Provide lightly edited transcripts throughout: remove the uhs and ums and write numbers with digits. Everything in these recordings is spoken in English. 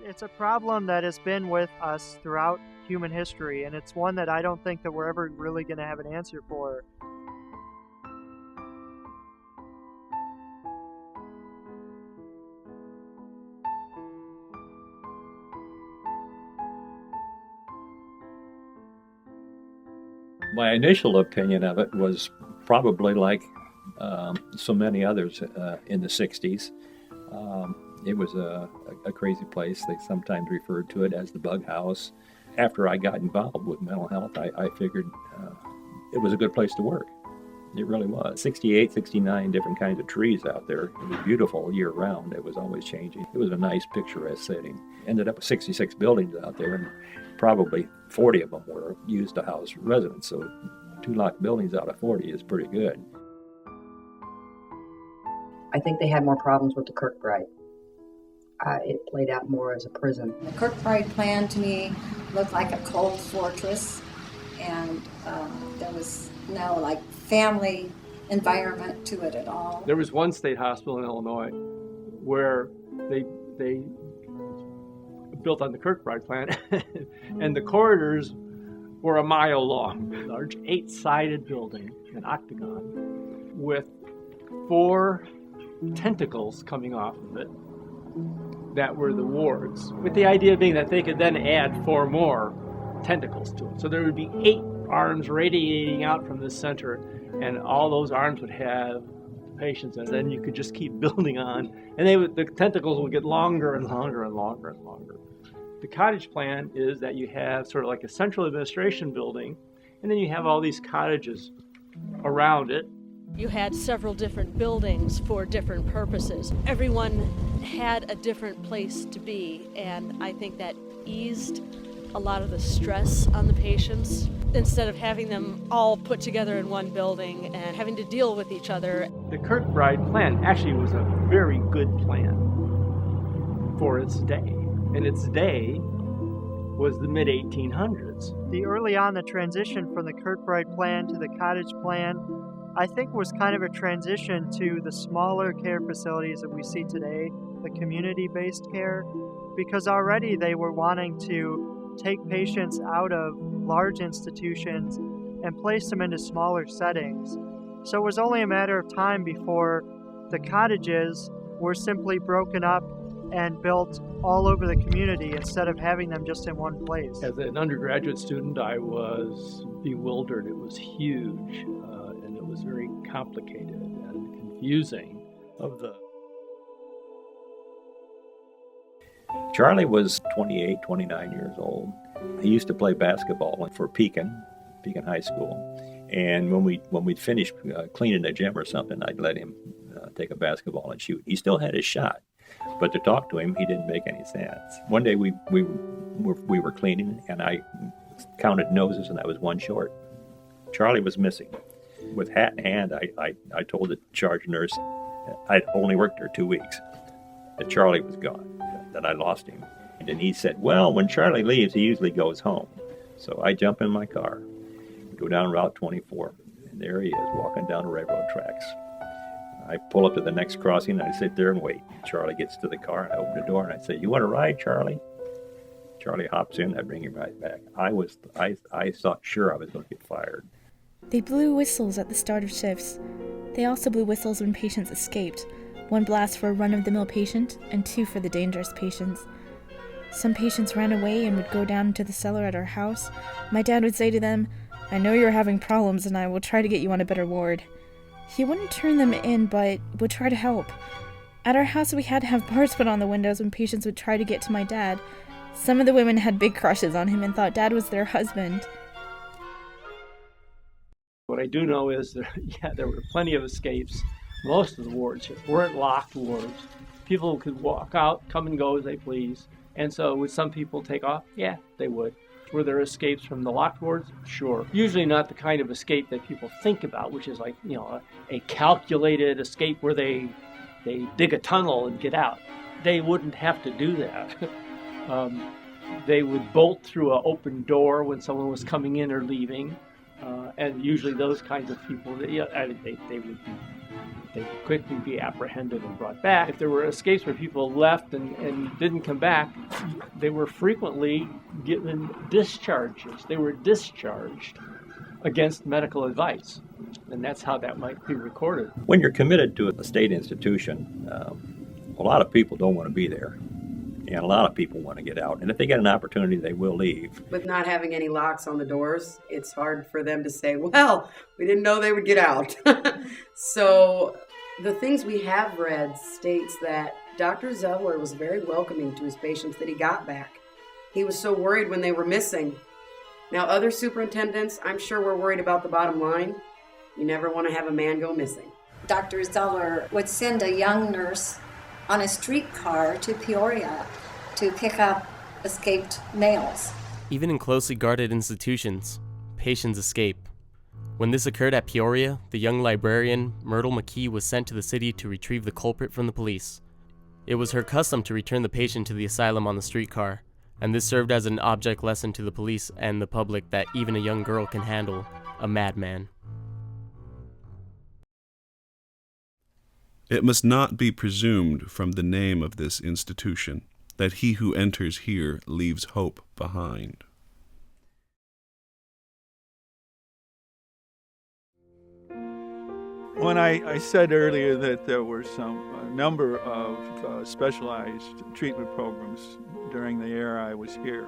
It's a problem that has been with us throughout human history, and it's one that I don't think that we're ever really going to have an answer for. My initial opinion of it was probably like so many others in the 60s. It was a crazy place. They sometimes referred to it as the bug house. After I got involved with mental health, I figured it was a good place to work. It really was. 68, 69 different kinds of trees out there. It was beautiful year round. It was always changing. It was a nice picturesque setting. Ended up with 66 buildings out there, and probably 40 of them were used to house residents. So 2 locked buildings out of 40 is pretty good. I think they had more problems with the Kirkbride. It played out more as a prison. The Kirkbride plan to me looked like a cold fortress, and there was no like family environment to it at all. There was one state hospital in Illinois where they built on the Kirkbride plan, and the corridors were a mile long. A large 8-sided building, an octagon, with 4 tentacles coming off of it that were the wards, with the idea being that they could then add 4 more tentacles to it. So there would be 8 arms radiating out from the center, and all those arms would have patients, and then you could just keep building on, and the tentacles would get longer and longer and longer and longer. The cottage plan is that you have sort of like a central administration building, and then you have all these cottages around it. You had several different buildings for different purposes. Everyone had a different place to be, and I think that eased a lot of the stress on the patients instead of having them all put together in one building and having to deal with each other. The Kirkbride plan actually was a very good plan for its day, and its day was the mid-1800s. The early on, the transition from the Kirkbride plan to the cottage plan, I think was kind of a transition to the smaller care facilities that we see today, the community-based care, because already they were wanting to take patients out of large institutions and place them into smaller settings. So it was only a matter of time before the cottages were simply broken up and built all over the community instead of having them just in one place. As an undergraduate student, I was bewildered. It was huge, and it was very complicated and confusing. Charlie was 28, 29 years old. He used to play basketball for Pekin High School. And when we'd finished cleaning the gym or something, I'd let him take a basketball and shoot. He still had his shot, but to talk to him, he didn't make any sense. One day we were cleaning, and I counted noses, and I was 1 short. Charlie was missing. With hat in hand, I told the charge nurse I'd only worked there 2 weeks, that Charlie was gone, that I lost him. And he said, well, when Charlie leaves, he usually goes home. So I jump in my car, go down Route 24, and there he is, walking down the railroad tracks. I pull up to the next crossing, and I sit there and wait. Charlie gets to the car, and I open the door, and I say, you want to ride, Charlie? Charlie hops in, I bring him right back. I thought sure I was going to get fired. They blew whistles at the start of shifts. They also blew whistles when patients escaped. 1 blast for a run-of-the-mill patient, and 2 for the dangerous patients. Some patients ran away and would go down into the cellar at our house. My dad would say to them, I know you're having problems and I will try to get you on a better ward. He wouldn't turn them in, but would try to help. At our house, we had to have bars put on the windows when patients would try to get to my dad. Some of the women had big crushes on him and thought Dad was their husband. What I do know is there were plenty of escapes. Most of the wards weren't locked wards. People could walk out, come and go as they please. And so would some people take off? Yeah, they would. Were there escapes from the locked wards? Sure. Usually not the kind of escape that people think about, which is like, a calculated escape where they dig a tunnel and get out. They wouldn't have to do that. They would bolt through an open door when someone was coming in or leaving. And usually those kinds of people, they would be They could quickly be apprehended and brought back. If there were escapes where people left and didn't come back, they were frequently given discharges. They were discharged against medical advice. And that's how that might be recorded. When you're committed to a state institution, a lot of people don't want to be there. And a lot of people want to get out. And if they get an opportunity, they will leave. With not having any locks on the doors, it's hard for them to say, well, we didn't know they would get out. So the things we have read states that Dr. Zeller was very welcoming to his patients that he got back. He was so worried when they were missing. Now, other superintendents, I'm sure were worried about the bottom line. You never want to have a man go missing. Dr. Zeller would send a young nurse on a streetcar to Peoria to pick up escaped males. Even in closely guarded institutions, patients escape. When this occurred at Peoria, the young librarian, Myrtle McKee, was sent to the city to retrieve the culprit from the police. It was her custom to return the patient to the asylum on the streetcar, and this served as an object lesson to the police and the public that even a young girl can handle a madman. It must not be presumed from the name of this institution that he who enters here leaves hope behind. When I said earlier that there were a number of specialized treatment programs during the era I was here,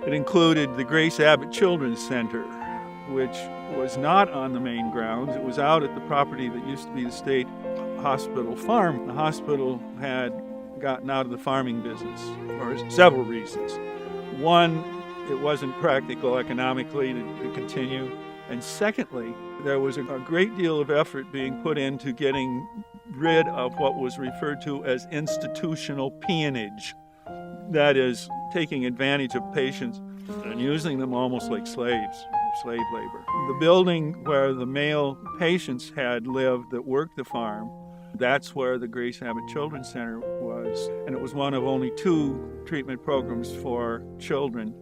it included the Grace Abbott Children's Center, which was not on the main grounds. It was out at the property that used to be the state hospital farm. The hospital had gotten out of the farming business for several reasons. One, it wasn't practical economically to continue. And secondly, there was a great deal of effort being put into getting rid of what was referred to as institutional peonage. That is, taking advantage of patients and using them almost like slaves, slave labor. The building where the male patients had lived that worked the farm, that's where the Grace Abbott Children's Center was. And it was one of only 2 treatment programs for children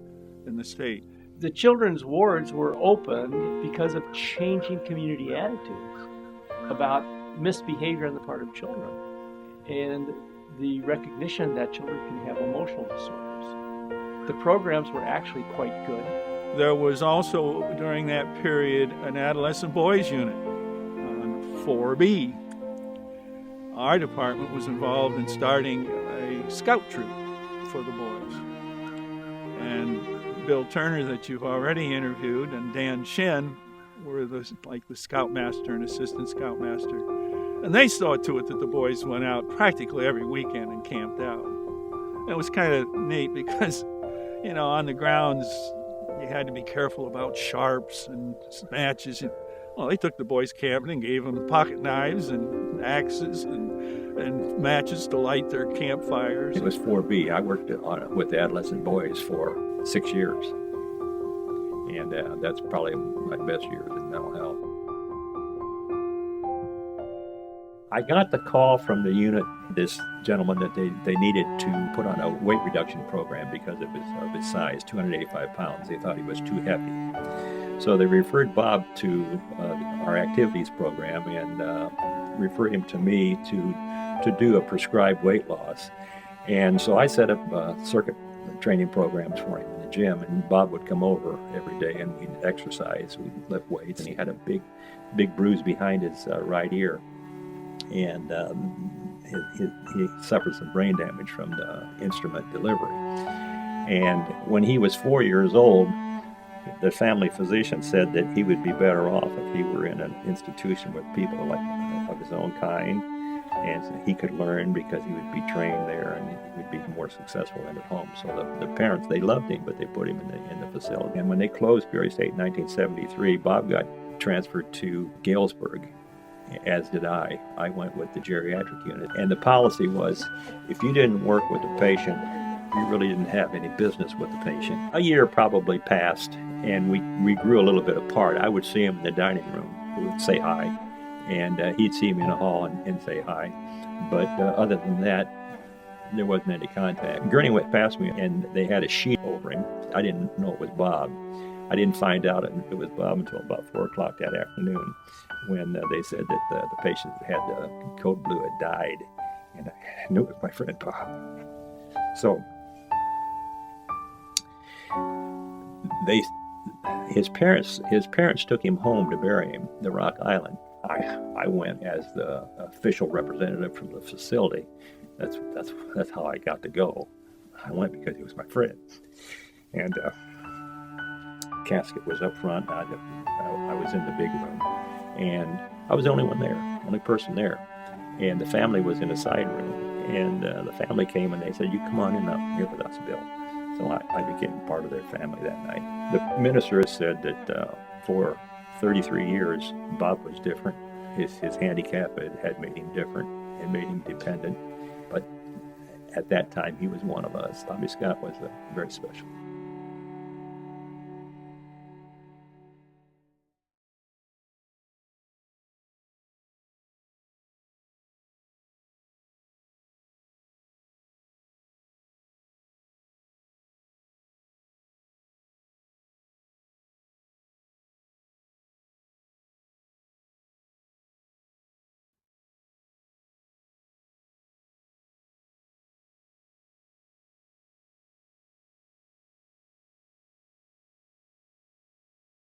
in the state. The children's wards were open because of changing community attitudes about misbehavior on the part of children and the recognition that children can have emotional disorders. The programs were actually quite good. There was also, during that period, an adolescent boys unit on 4B. Our department was involved in starting a scout troop for the boys. And Bill Turner, that you've already interviewed, and Dan Shin were the scoutmaster and assistant scoutmaster. And they saw to it that the boys went out practically every weekend and camped out. And it was kind of neat because, on the grounds, you had to be careful about sharps and matches. Well, they took the boys camping and gave them pocket knives and axes and matches to light their campfires. It was 4B. I worked with the adolescent boys for 6 years. And that's probably my best years in mental health. I got the call from the unit, this gentleman, that they needed to put on a weight reduction program because of his size, 285 pounds. They thought he was too heavy. So they referred Bob to our activities program and referred him to me to do a prescribed weight loss. And so I set up circuit training programs for him in the gym, and Bob would come over every day and we'd exercise, we'd lift weights, and he had a big bruise behind his right ear. And he suffered some brain damage from the instrument delivery. And when he was 4 years old, the family physician said that he would be better off if he were in an institution with people of his own kind, and so he could learn because he would be trained there and he would be more successful than at home. So the parents, they loved him, but they put him in the facility. And when they closed Peoria State in 1973, Bob got transferred to Galesburg, as did I. I went with the geriatric unit. And the policy was, if you didn't work with the patient, you really didn't have any business with the patient. A year probably passed, and we grew a little bit apart. I would see him in the dining room. We would say hi, and he'd see me in the hall and say hi. But other than that, there wasn't any contact. Gurney went past me, and they had a sheet over him. I didn't know it was Bob. I didn't find out it was Bob until about 4 o'clock that afternoon, when they said that the patient that had code blue had died, and I knew it was my friend Bob. So his parents took him home to bury him to Rock Island. I went as the official representative from the facility. That's how I got to go. I went because he was my friend, and casket was up front. I was in the big room, and I was the only one there, only person there, and the family was in a side room, and the family came and they said, "You come on in up here with us, Bill." So I became part of their family that night. The minister has said that for 33 years, Bob was different. His handicap had made him different and made him dependent. But at that time, he was one of us. Bobby Scott was very special.